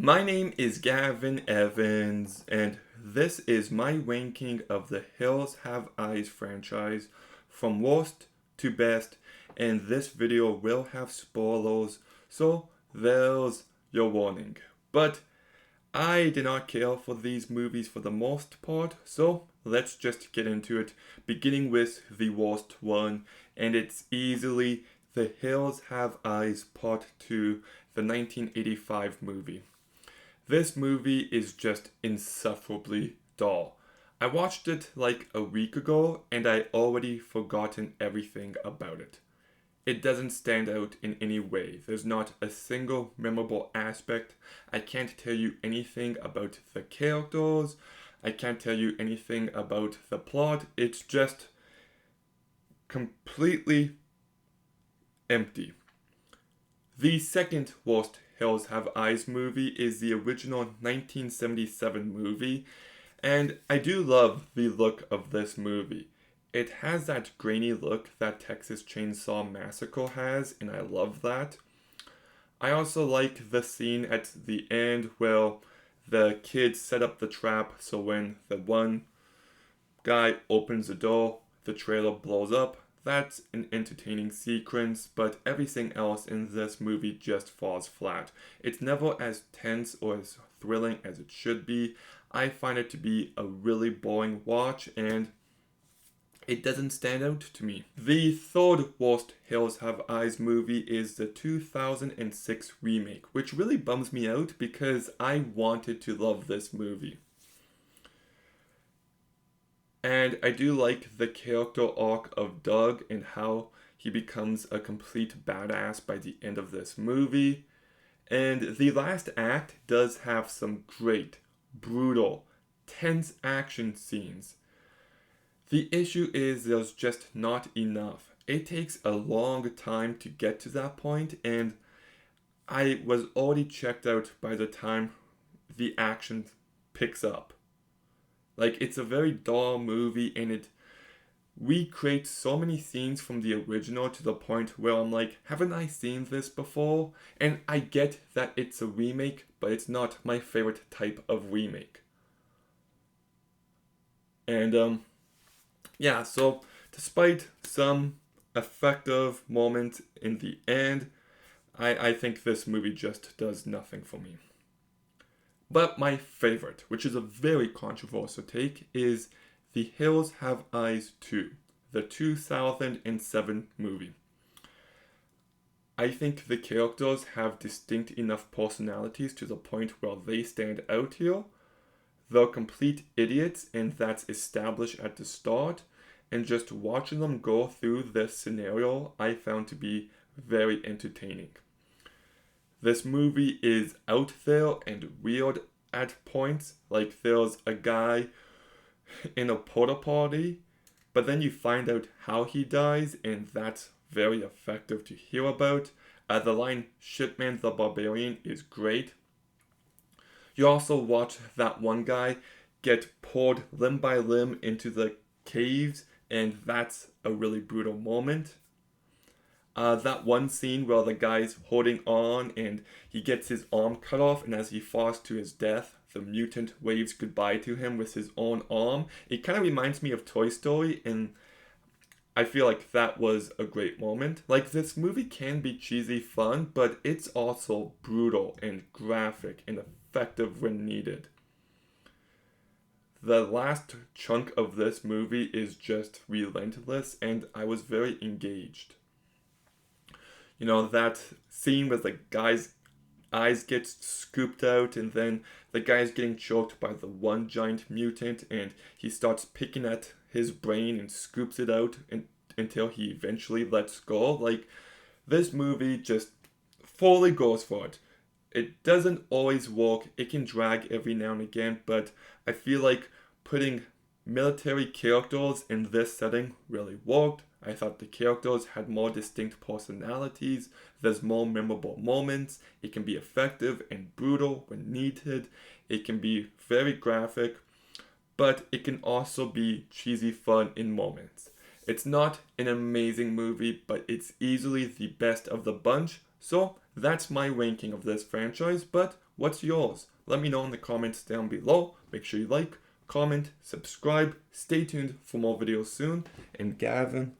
My name is Gavin Evans, and this is my ranking of the Hills Have Eyes franchise from worst to best, and this video will have spoilers, so there's your warning. But I did not care for these movies for the most part, so let's just get into it, beginning with the worst one, and it's easily The Hills Have Eyes Part 2, the 1985 movie. This movie is just insufferably dull. I watched it like a week ago and I already forgotten everything about it. It doesn't stand out in any way. There's not a single memorable aspect. I can't tell you anything about the characters. I can't tell you anything about the plot. It's just completely empty. The second worst Hills Have Eyes movie is the original 1977 movie, and I do love the look of this movie. It has that grainy look that Texas Chainsaw Massacre has, and I love that. I also like the scene at the end where the kids set up the trap so when the one guy opens the door, the trailer blows up. That's an entertaining sequence, but everything else in this movie just falls flat. It's never as tense or as thrilling as it should be. I find it to be a really boring watch, and it doesn't stand out to me. The third worst Hills Have Eyes movie is the 2006 remake, which really bums me out because I wanted to love this movie. And I do like the character arc of Doug and how he becomes a complete badass by the end of this movie. And the last act does have some great, brutal, tense action scenes. The issue is there's just not enough. It takes a long time to get to that point, and I was already checked out by the time the action picks up. Like, it's a very dull movie, and it recreates so many scenes from the original to the point where I'm like, haven't I seen this before? And I get that it's a remake, but it's not my favorite type of remake. And yeah, so despite some effective moments in the end, I think this movie just does nothing for me. But my favorite, which is a very controversial take, is The Hills Have Eyes 2, the 2007 movie. I think the characters have distinct enough personalities to the point where they stand out here. They're complete idiots, and that's established at the start. And just watching them go through this scenario, I found to be very entertaining. This movie is out there and weird at points. Like, there's a guy in a porta potty, but then you find out how he dies, and that's very effective to hear about. The line "Shitman the Barbarian" is great. You also watch that one guy get pulled limb by limb into the caves, and that's a really brutal moment. That one scene where the guy's holding on and he gets his arm cut off, and as he falls to his death, the mutant waves goodbye to him with his own arm. It kind of reminds me of Toy Story, and I feel like that was a great moment. Like, this movie can be cheesy fun, but it's also brutal and graphic and effective when needed. The last chunk of this movie is just relentless, and I was very engaged. You know, that scene with the guy's eyes get scooped out, and then the guy's getting choked by the one giant mutant, and he starts picking at his brain and scoops it out until he eventually lets go. Like, this movie just fully goes for it. It doesn't always work, it can drag every now and again, but I feel like putting military characters in this setting really worked. I thought the characters had more distinct personalities, there's more memorable moments, it can be effective and brutal when needed, it can be very graphic, but it can also be cheesy fun in moments. It's not an amazing movie, but it's easily the best of the bunch, so that's my ranking of this franchise, but what's yours? Let me know in the comments down below. Make sure you like, comment, subscribe. Stay tuned for more videos soon. And Gavin,